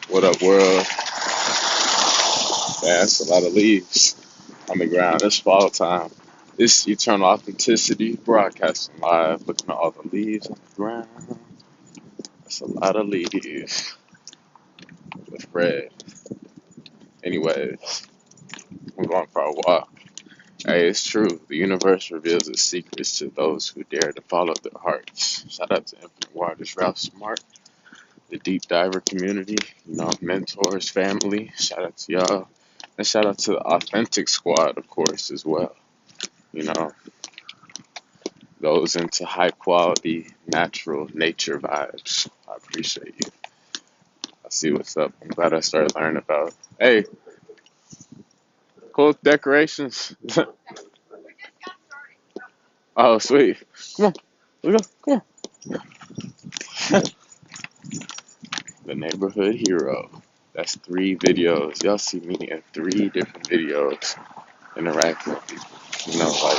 What up, world? Man, that's a lot of leaves on the ground. It's fall time. It's eternal authenticity, broadcasting live, looking at all the leaves on the ground. That's a lot of leaves with Fred. Anyways, I'm going for a walk. Hey, it's true. The universe reveals its secrets to those who dare to follow their hearts. Shout out to Infinite Waters, Ralph Smart, the deep diver community, mentors, family. Shout out to y'all. And shout out to the Authentic Squad, of course, as well. You know, those into high quality, natural nature vibes. I appreciate you. I see what's up. I'm glad I started learning about. Hey, cool decorations. Oh, sweet. Come on, let's go. Come on. The neighborhood hero. That's 3 videos. Y'all see me in 3 different videos interacting with people. Like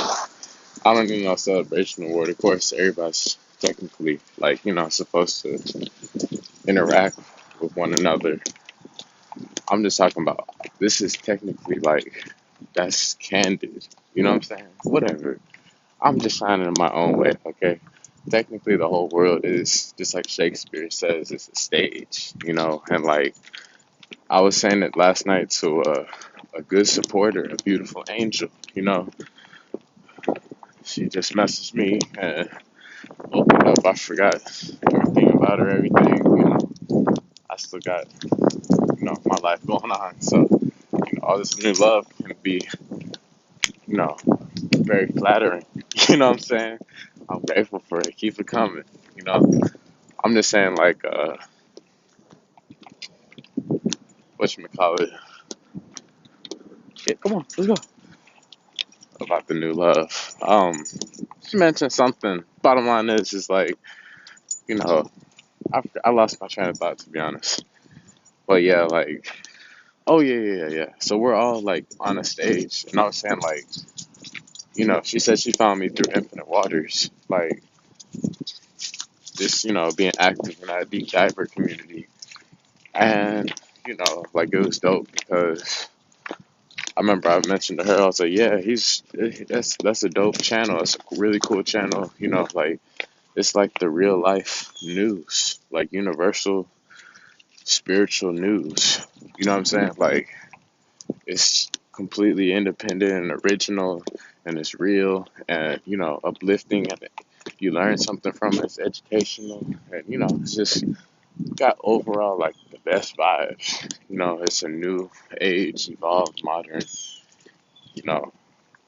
I don't need no celebration award. Of course, everybody's technically supposed to interact with one another. I'm just talking about this is technically that's candid. You know what I'm saying? Whatever. I'm just shining in my own way, okay? Technically, the whole world is just like Shakespeare says, it's a stage, and I was saying it last night to a good supporter, a beautiful angel, she just messaged me and opened up. I forgot everything about her, I still got, my life going on. So, all this new love can be, you know, very flattering. You know what I'm saying? I'm grateful for it. Keep it coming. You know, I'm just saying, whatchamacallit. Yeah, come on, let's go. About the new love. She mentioned something. Bottom line is, you know, I lost my train of thought, to be honest. But yeah, oh yeah. So we're all on a stage, and I was saying she said she found me through Infinite Waters, just being active in that deep diver community, and it was dope because I remember I mentioned to her, I was like, yeah, that's a dope channel, it's a really cool channel, it's like the real life news, like universal spiritual news, you know what I'm saying, it's completely independent and original, and it's real, and uplifting, and you learn something from it. It's educational, and it's just got overall the best vibes. It's a new age, evolved, modern, you know,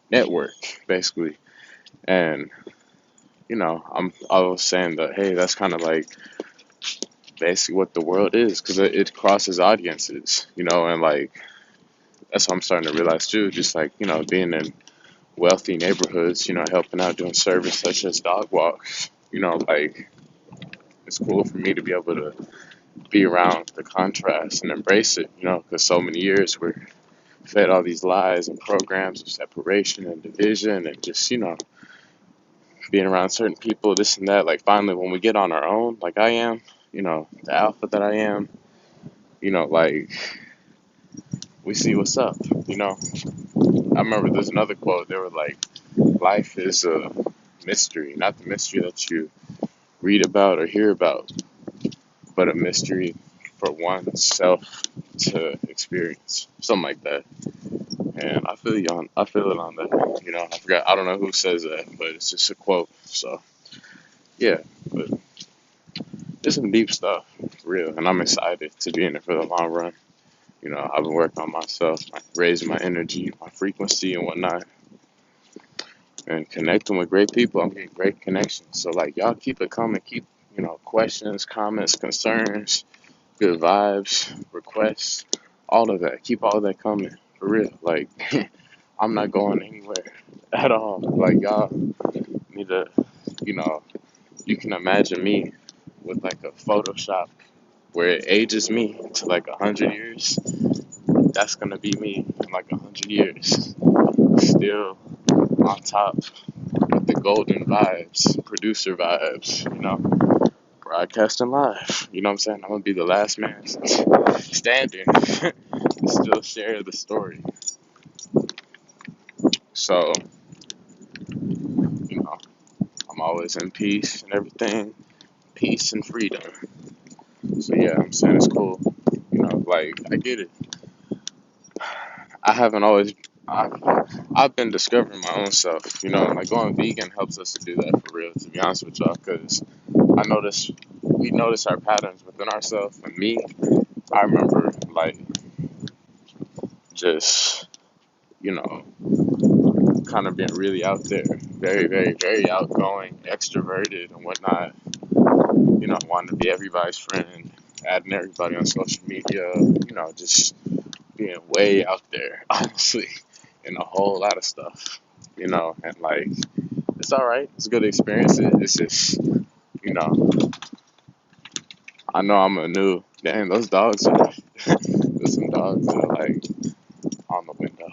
network basically, and I was saying that hey, that's kind of basically what the world is because it crosses audiences, and that's what I'm starting to realize too. Just being in wealthy neighborhoods, helping out doing service such as dog walks, it's cool for me to be able to be around the contrast and embrace it, because so many years we're fed all these lies and programs of separation and division and just, being around certain people, this and that. Finally, when we get on our own, like I am, the alpha that I am, like we see what's up, I remember there's another quote. They were like, life is a mystery, not the mystery that you read about or hear about, but a mystery for oneself to experience, something like that. And I feel it on that. I forgot. I don't know who says that, but it's just a quote. So yeah, but it's some deep stuff, for real. And I'm excited to be in it for the long run. I've been working on myself, raising my energy, my frequency, and whatnot, and connecting with great people. I'm getting great connections. So y'all keep it coming. Keep questions, comments, concerns, good vibes, requests, all of that. Keep all of that coming, for real. I'm not going anywhere at all. Y'all need to, you know, you can imagine me with a Photoshop where it ages me to 100 years. That's gonna be me in 100 years. Still on top with the golden vibes, producer vibes, broadcasting live. You know what I'm saying? I'm gonna be the last man standing to still share the story. So, you know, I'm always in peace and everything, peace and freedom. So yeah, I'm saying it's cool. You know, like I get it. I haven't always. I've, I've been discovering my own self. You know, like going vegan helps us to do that for real. To be honest with y'all, because I notice we notice our patterns within ourselves. And me, I remember like just you know kind of being really out there, very, very, very outgoing, extroverted and whatnot. You know, wanting to be everybody's friend, adding everybody on social media. You know, just being way out there, honestly, in a whole lot of stuff. You know, and like it's all right. It's a good experience. It's just you know, I know I'm a new. Dang, those dogs are. There's some dogs that are like on the window.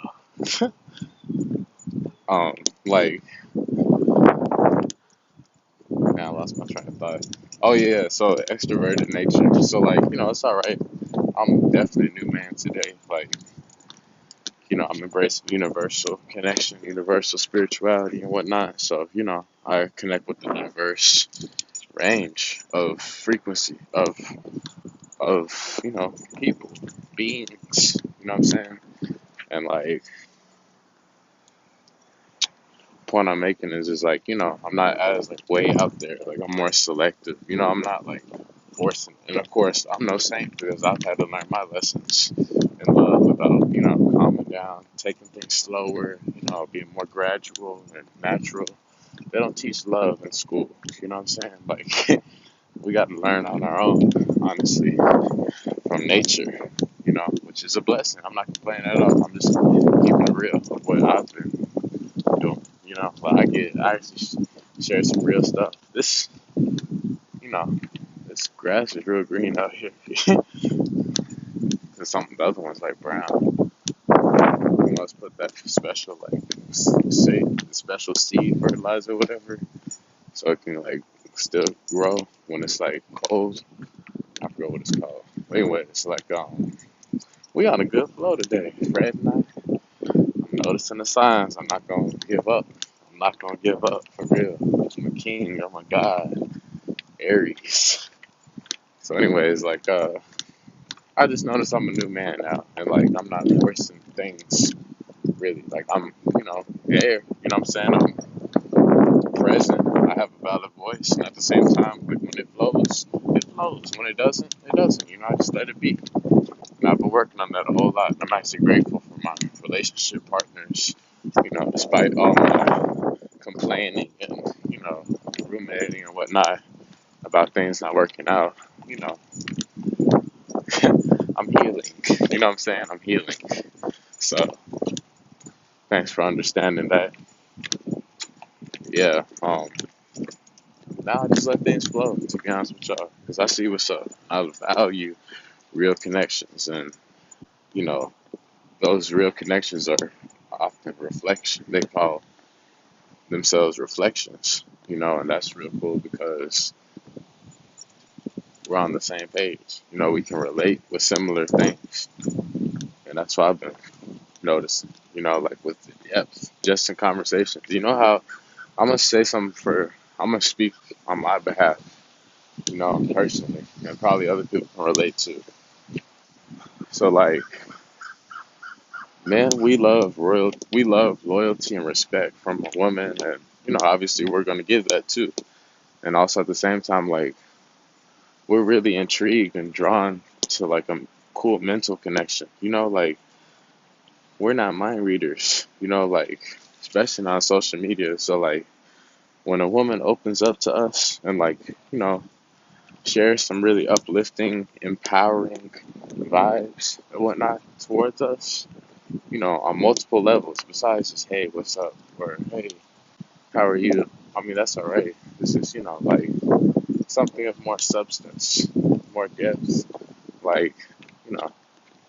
Like man, I lost my train of thought. Oh yeah, so extroverted nature. So like, you know, it's all right. I'm definitely a new man today. Like, you know, I'm embracing universal connection, universal spirituality and whatnot. So, you know, I connect with the diverse range of frequency of, you know, people, beings. You know what I'm saying? And like point I'm making is just like, you know, I'm not as like way out there. Like I'm more selective. You know, I'm not like forcing. And of course, I'm no saint because I've had to learn my lessons in love about, you know, calming down, taking things slower, you know, being more gradual and natural. They don't teach love in school. You know what I'm saying? Like we got to learn on our own, honestly, from nature. You know, which is a blessing. I'm not complaining at all. I'm just keeping it real of what I've been doing. You know, like I actually share some real stuff. This, you know, this grass is real green out here. Some of the other ones like brown. You must put that special like say special seed fertilizer or whatever, so it can like still grow when it's like cold. I forgot what it's called. Anyway, it's like we on a good flow today. Fred and I'm noticing the signs. I'm not gonna give up. I'm not gonna give up for real. I'm a king. Oh my God, Aries. So, anyways, like I just noticed I'm a new man now, and like I'm not forcing things really. Like I'm, you know, there. You know what I'm saying? I'm present. I have a valid voice, and at the same time, like when it flows, it flows. When it doesn't, it doesn't. You know, I just let it be. And I've been working on that a whole lot. And I'm actually grateful for my relationship partners. You know, despite all my complaining and you know ruminating and whatnot about things not working out, you know, I'm healing. You know what I'm saying? I'm healing. So thanks for understanding that. Yeah. Now I just let things flow. To be honest with y'all, because I see what's up. I value real connections, and you know, those real connections are often reflection. They call themselves reflections. You know, and that's real cool because we're on the same page. You know, we can relate with similar things, and that's what I've been noticing. You know, like with the depth, just in conversations. You know how I'm gonna say something for. I'm gonna speak on my behalf. You know, personally, and probably other people can relate to. So like, man, we love loyalty and respect from a woman, and you know, obviously, we're gonna give that too. And also at the same time, like, we're really intrigued and drawn to like a cool mental connection. You know, like we're not mind readers. You know, like especially on social media. So like, when a woman opens up to us and like, you know, shares some really uplifting, empowering vibes and whatnot towards us, you know, on multiple levels besides just, hey, what's up? Or, hey, how are you? I mean, that's all right. This is, you know, like something of more substance, more depth. Like, you know,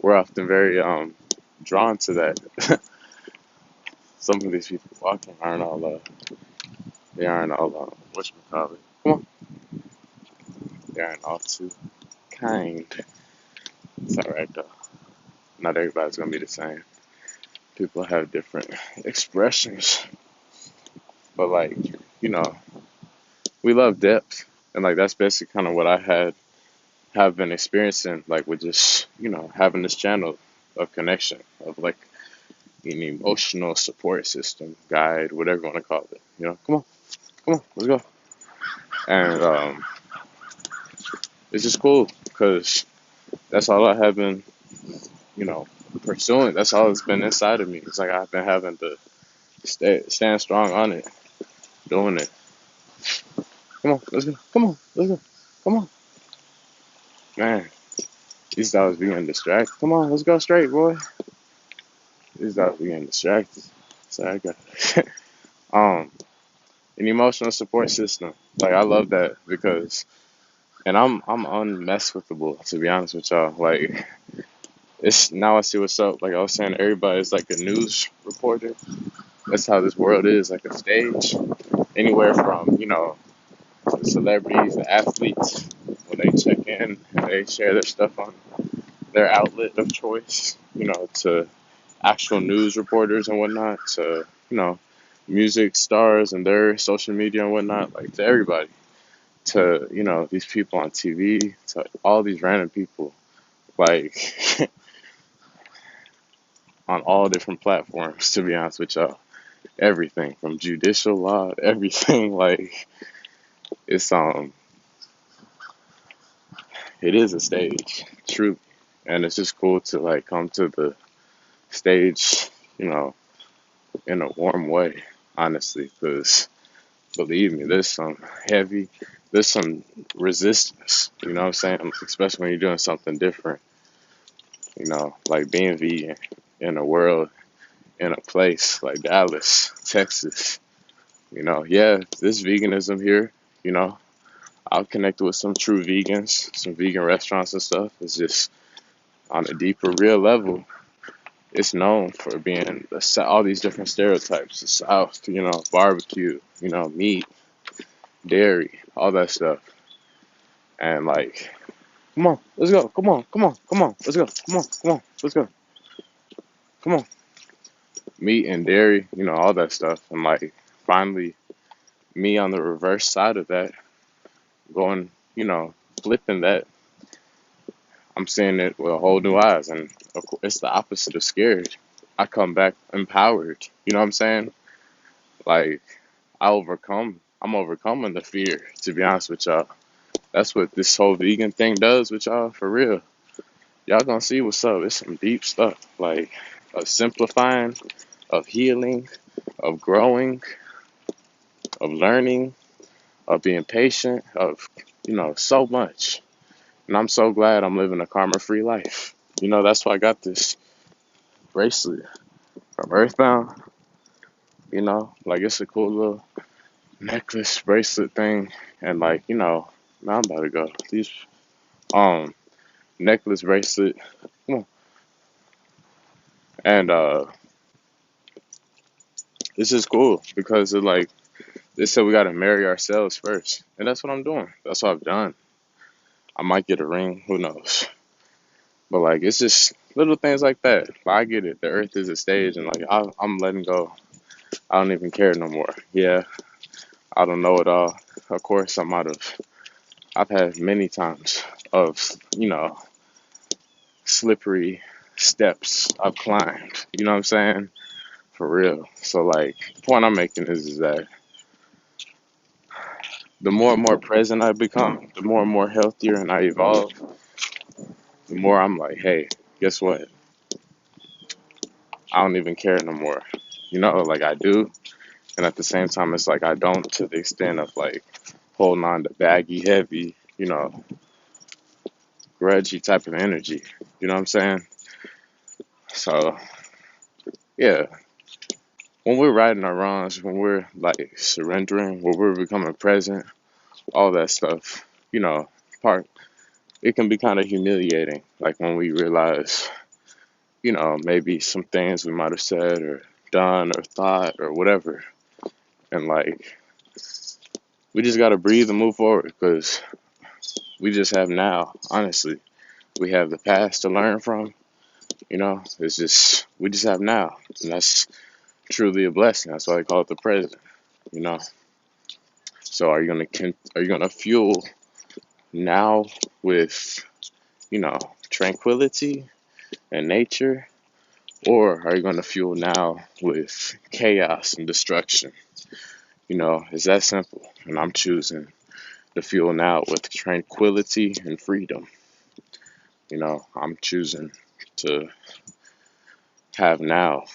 we're often very drawn to that. Some of these people walking aren't all, they aren't all, whatchamacallit. Come on. They aren't all too kind. It's alright though. Not everybody's gonna be the same. People have different expressions, but like, you know, we love depth, and like that's basically kind of what I have been experiencing, like with just having this channel of connection of like an emotional support system, guide, whatever you want to call it. Come on, let's go. And it's just cool because that's all I have been, you know, pursuing. That's all that's been inside of me. It's like I've been having to stand strong on it, doing it. Come on, let's go. Come on, let's go. Come on, man. These dogs be getting distracted. Come on, let's go straight, boy. These dogs be getting distracted. So I got um an emotional support system. Like I love that because, and I'm unmessable to be honest with y'all. Like it's now I see what's up. Like I was saying, everybody's like a news reporter. That's how this world is, like a stage. Anywhere from the celebrities, the athletes, when they check in and they share their stuff on their outlet of choice, to actual news reporters and whatnot, to music stars and their social media and whatnot, like to everybody, to these people on TV, to all these random people, like on all different platforms. To be honest with y'all, everything from judicial law, everything, like it's it is a stage, truly, and it's just cool to like come to the stage, you know, in a warm way, honestly, because believe me, there's some resistance, you know what I'm saying? Especially when you're doing something different, like being vegan in a world, in a place like Dallas, Texas, yeah, this veganism here, you know, I've connected with some true vegans, some vegan restaurants and stuff. It's just on a deeper, real level. It's known for being all these different stereotypes. The South, barbecue, meat, dairy, all that stuff. And like, come on, let's go. Come on, come on, come on, let's go. Come on, come on, let's go. Come on. Meat and dairy, all that stuff. And like, finally, me on the reverse side of that, going, flipping that. I'm seeing it with a whole new eyes. And of course, it's the opposite of scared. I come back empowered. You know what I'm saying? Like, I'm overcoming the fear, to be honest with y'all. That's what this whole vegan thing does with y'all, for real. Y'all gonna see what's up. It's some deep stuff, like of simplifying, of healing, of growing, of learning, of being patient, of, so much. And I'm so glad I'm living a karma-free life. That's why I got this bracelet from Earthbound, like it's a cool little necklace bracelet thing. And like, now I'm about to go. These um necklace bracelet. Come on. And this is cool because it like they said we gotta marry ourselves first. And that's what I'm doing. That's what I've done. I might get a ring, who knows? But like it's just little things like that. Like, I get it. The earth is a stage and like I'm letting go. I don't even care no more. Yeah, I don't know it all. Of course I've had many times of, slippery steps I've climbed. You know what I'm saying? For real. So like the point I'm making is that the more and more present I become, the more and more healthier and I evolve, the more I'm like, hey, guess what? I don't even care no more. Like I do. And at the same time, it's like I don't, to the extent of like holding on to baggy, heavy, grudgy type of energy. You know what I'm saying? So, yeah, when we're righting our wrongs, when we're like surrendering, when we're becoming present, all that stuff, part it can be kind of humiliating. Like when we realize, maybe some things we might have said or done or thought or whatever, and like we just gotta breathe and move forward because we just have now, honestly. We have the past to learn from, it's just, we just have now. And that's truly a blessing. That's why they call it the present, you know. So are you gonna fuel now with, tranquility and nature, or are you gonna fuel now with chaos and destruction? It's that simple. And I'm choosing to fuel now with tranquility and freedom. I'm choosing to have now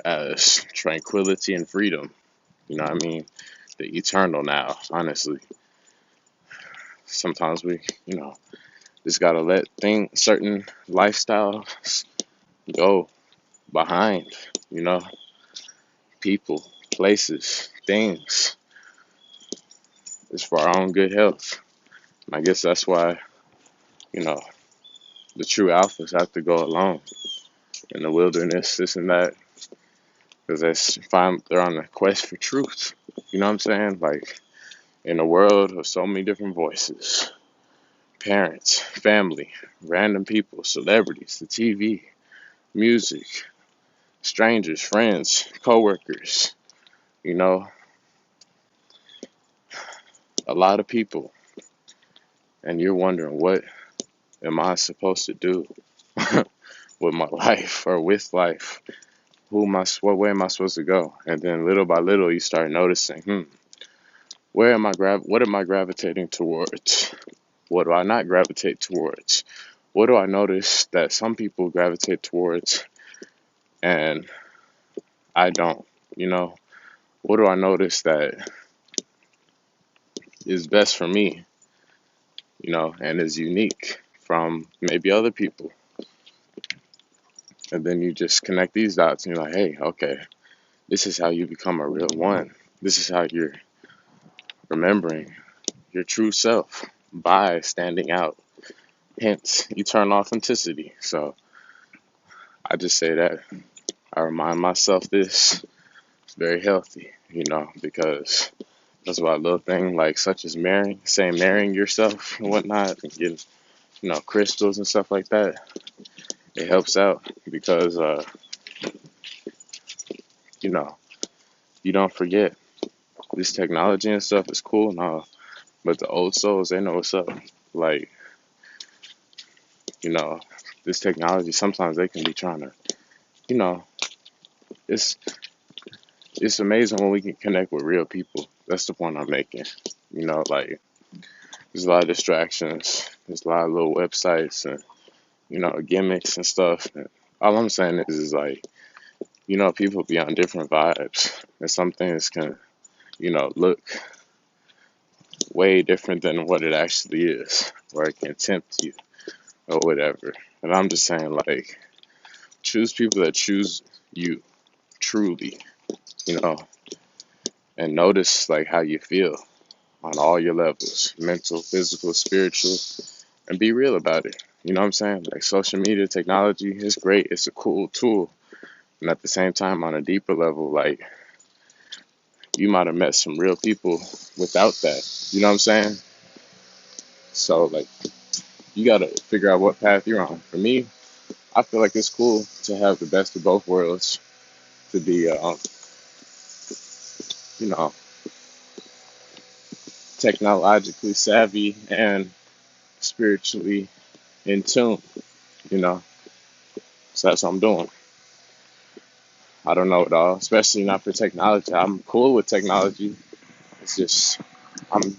as tranquility and freedom. You know what I mean? The eternal now, honestly. Sometimes we, just gotta let certain lifestyles go behind, you know, people, places, things. It's for our own good health. And I guess that's why, you know, the true alphas have to go alone in the wilderness, this and that, because they're on a quest for truth. You know what I'm saying? Like, in a world of so many different voices, parents, family, random people, celebrities, the TV, music, strangers, friends, coworkers, you know, a lot of people, and you're wondering, what am I supposed to do with my life or with life? What way am I supposed to go? And then little by little, you start noticing, what am I gravitating towards? What do I not gravitate towards? What do I notice that some people gravitate towards and I don't? You know, what do I notice that is best for me, and is unique from maybe other people? And then you just connect these dots and you're like, hey, okay, this is how you become a real one. This is how you're remembering your true self by standing out. Hence, eternal authenticity. So I just say that I remind myself this. It's very healthy, because that's why a little thing like such as marrying yourself and whatnot, and getting, crystals and stuff like that. It helps out because, you know, you don't forget this technology and stuff is cool and all, but the old souls, they know what's up. Like, you know, this technology, sometimes they can be trying to, you know, it's it's amazing when we can connect with real people. That's the point I'm making. Like, there's a lot of distractions. There's a lot of little websites and, gimmicks and stuff. And all I'm saying is like, people be on different vibes. And some things can, look way different than what it actually is, or it can tempt you or whatever. And I'm just saying, like, choose people that choose you truly, you know, and notice like how you feel on all your levels, mental, physical, spiritual, and be real about it. You know what I'm saying? Like, social media technology is great. It's a cool tool. And at the same time, on a deeper level, like, you might have met some real people without that. You know what I'm saying? So, like, you got to figure out what path you're on. For me, I feel like it's cool to have the best of both worlds, to be, you know, technologically savvy and spiritually in tune, you know. So that's what I'm doing. I don't know it all, especially not for technology. I'm cool with technology. It's just, I'm,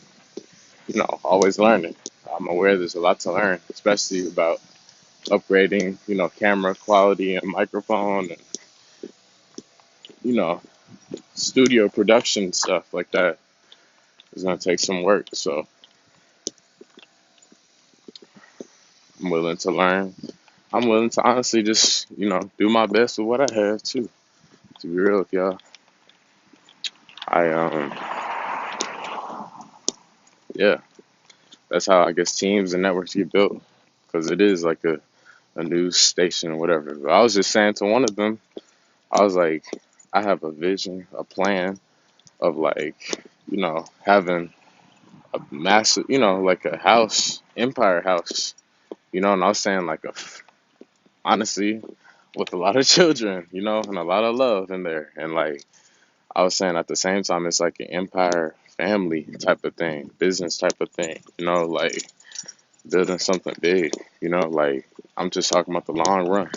always learning. I'm aware there's a lot to learn, especially about upgrading, camera quality and microphone and, you know, studio production stuff like that. It's gonna take some work, so I'm willing to learn. I'm willing to honestly just, do my best with what I have too. To be real with y'all, I yeah, that's how I guess teams and networks get built, because it is like a news station or whatever. But I was just saying to one of them, I was like, I have a vision, a plan of, like, having a massive, like a house, empire house, and I was saying like honestly, with a lot of children, and a lot of love in there. And like I was saying at the same time, it's like an empire family type of thing, business type of thing, like building something big, like I'm just talking about the long run.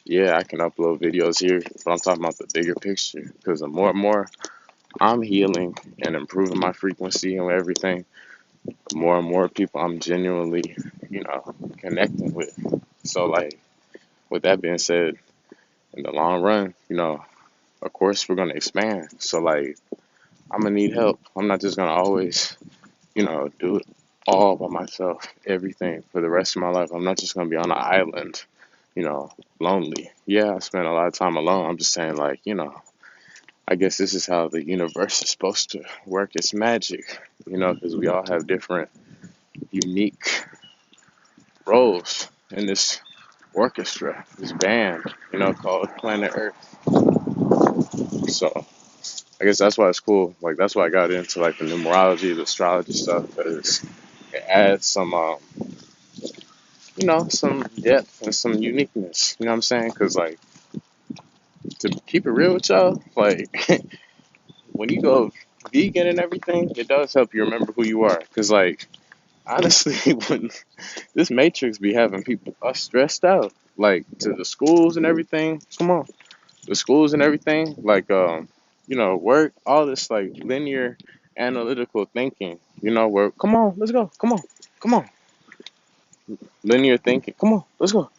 Yeah, I can upload videos here, but I'm talking about the bigger picture because the more and more I'm healing and improving my frequency and everything, the more and more people I'm genuinely, connecting with. So, like, with that being said, in the long run, of course we're going to expand. So, like, I'm going to need help. I'm not just going to always, do it all by myself, everything for the rest of my life. I'm not just going to be on an island, lonely. Yeah, I spend a lot of time alone. I'm just saying, like, I guess this is how the universe is supposed to work its magic, because we all have different, unique roles in this orchestra, this band, called Planet Earth. So I guess that's why it's cool. Like that's why I got into like the numerology, the astrology stuff, because it adds some, some depth and some uniqueness. You know what I'm saying? Because like to keep it real with y'all, like when you go vegan and everything, it does help you remember who you are. Because like honestly, when this matrix be having people us stressed out, like to the schools and everything. Come on, the schools and everything, like work, all this like linear analytical thinking. Where come on, let's go, come on, linear thinking. Come on, let's go.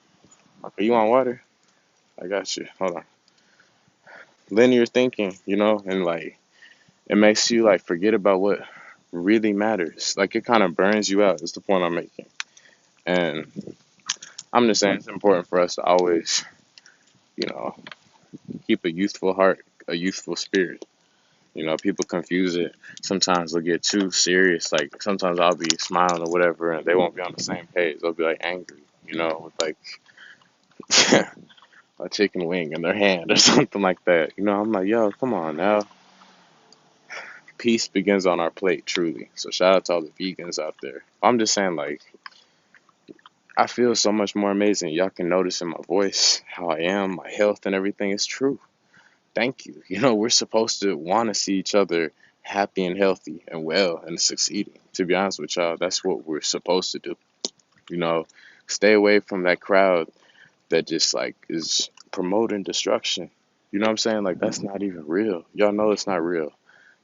Okay, you want water? I got you. Hold on. Linear thinking, and like it makes you like forget about what really matters. Like it kind of burns you out. Is the point I'm making. And I'm just saying it's important for us to always, you know, keep a youthful heart, a youthful spirit. People confuse it. Sometimes they'll get too serious. Like sometimes I'll be smiling or whatever, and they won't be on the same page. They'll be like angry, with like a chicken wing in their hand or something like that. I'm like, yo, come on now. Peace begins on our plate, truly. So shout out to all the vegans out there. I'm just saying, like, I feel so much more amazing. Y'all can notice in my voice how I am, my health and everything is true. Thank you. We're supposed to want to see each other happy and healthy and well and succeeding. To be honest with y'all, that's what we're supposed to do. You know, Stay away from that crowd that just like is promoting destruction. You know what I'm saying? Like that's not even real. Y'all know it's not real.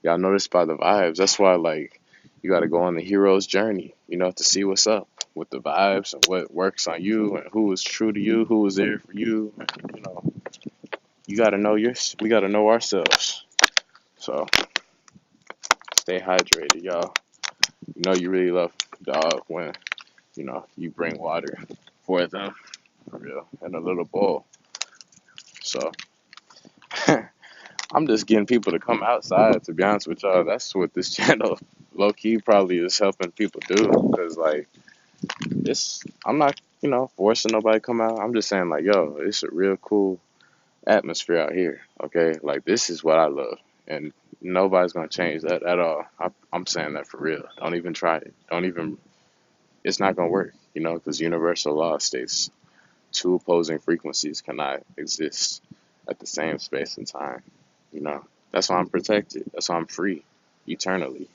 Y'all know this by the vibes. That's why like you got to go on the hero's journey, to see what's up with the vibes and what works on you and who is true to you, who is there for you. You know, you got to know yours. We got to know ourselves. So stay hydrated, y'all. You really love dog when, you bring water for them, for real, in a little bowl. So I'm just getting people to come outside, to be honest with y'all. That's what this channel, low key, probably is helping people do. Because, like, I'm not, forcing nobody to come out. I'm just saying, like, yo, it's a real cool atmosphere out here, okay? Like, this is what I love. And nobody's going to change that at all. I'm saying that for real. Don't even try it. It's not going to work, because universal law states two opposing frequencies cannot exist at the same space and time. That's why I'm protected. That's why I'm free eternally,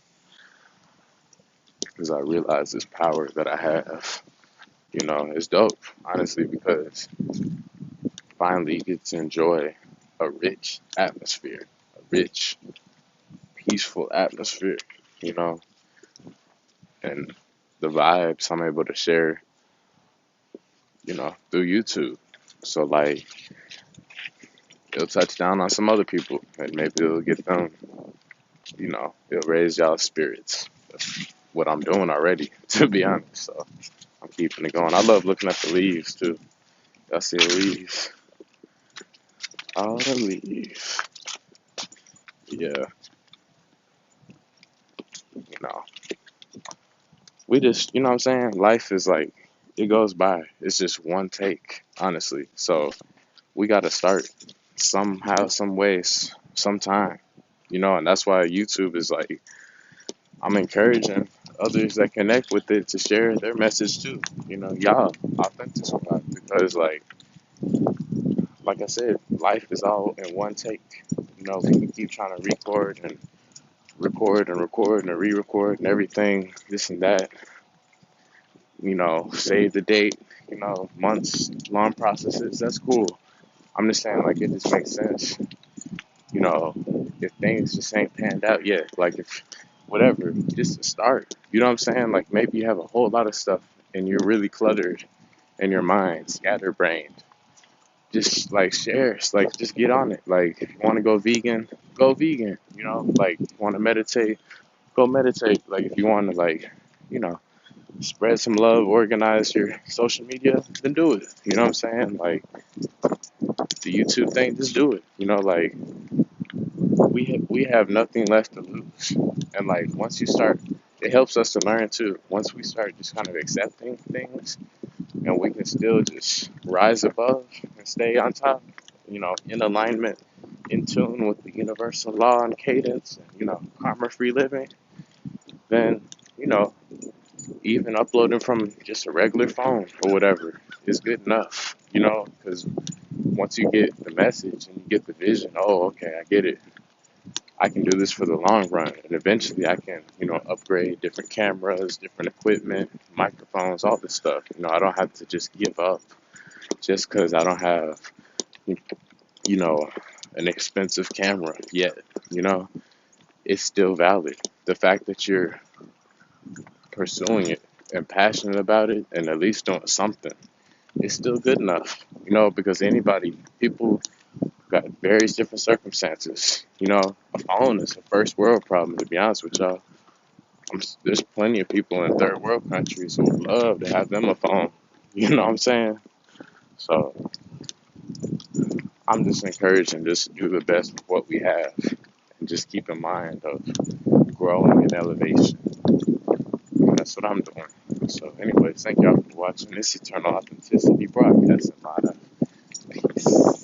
because I realize this power that I have. It's dope, honestly, because finally you get to enjoy a rich atmosphere, a rich, peaceful atmosphere, you know, and the vibes I'm able to share, through YouTube. So, like, it'll touch down on some other people, and maybe it'll get them, it'll raise y'all's spirits. That's what I'm doing already, to be honest. So, I'm keeping it going. I love looking at the leaves, too. Y'all see the leaves? All the leaves. Yeah, you know. We just, you know what I'm saying? Life is like, it goes by. It's just one take, honestly. So we got to start somehow, some ways, sometime, and that's why YouTube is like, I'm encouraging others that connect with it to share their message too. Y'all authentic about it because like I said, life is all in one take. We can keep trying to record and record and record and re-record and everything, this and that. Save the date. Months long processes. That's cool. I'm just saying, like, it just makes sense. You know, if things just ain't panned out yet, like if whatever, just to start. You know what I'm saying? Like maybe you have a whole lot of stuff and you're really cluttered in your mind, scatterbrained. Just like share, like just get on it. Like if you want to go vegan, go vegan. Like if you want to meditate, go meditate. Like if you want to you know, spread some love, organize your social media, then do it. You know what I'm saying? Like the YouTube thing, just do it. Like we have nothing left to lose, and like once you start, it helps us to learn too. Once we start just kind of accepting things, and we can still just rise above and stay on top, in alignment, in tune with the universal law and cadence, and karma-free living, then you know even uploading from just a regular phone or whatever is good enough. Because once you get the message and you get the vision, oh, okay, I get it. I can do this for the long run, and eventually I can, upgrade different cameras, different equipment, microphones, all this stuff. I don't have to just give up just because I don't have, you know, an expensive camera yet. You know, it's still valid. The fact that you're pursuing it and passionate about it, and at least doing something, is still good enough. Because people got various different circumstances. A phone is a first world problem, to be honest with y'all. There's plenty of people in third world countries who would love to have them a phone. You know what I'm saying? So I'm just encouraging just to do the best with what we have and just keep in mind of growing and elevation. And that's what I'm doing. So anyways, thank y'all for watching this Eternal Authenticity broadcast. Peace.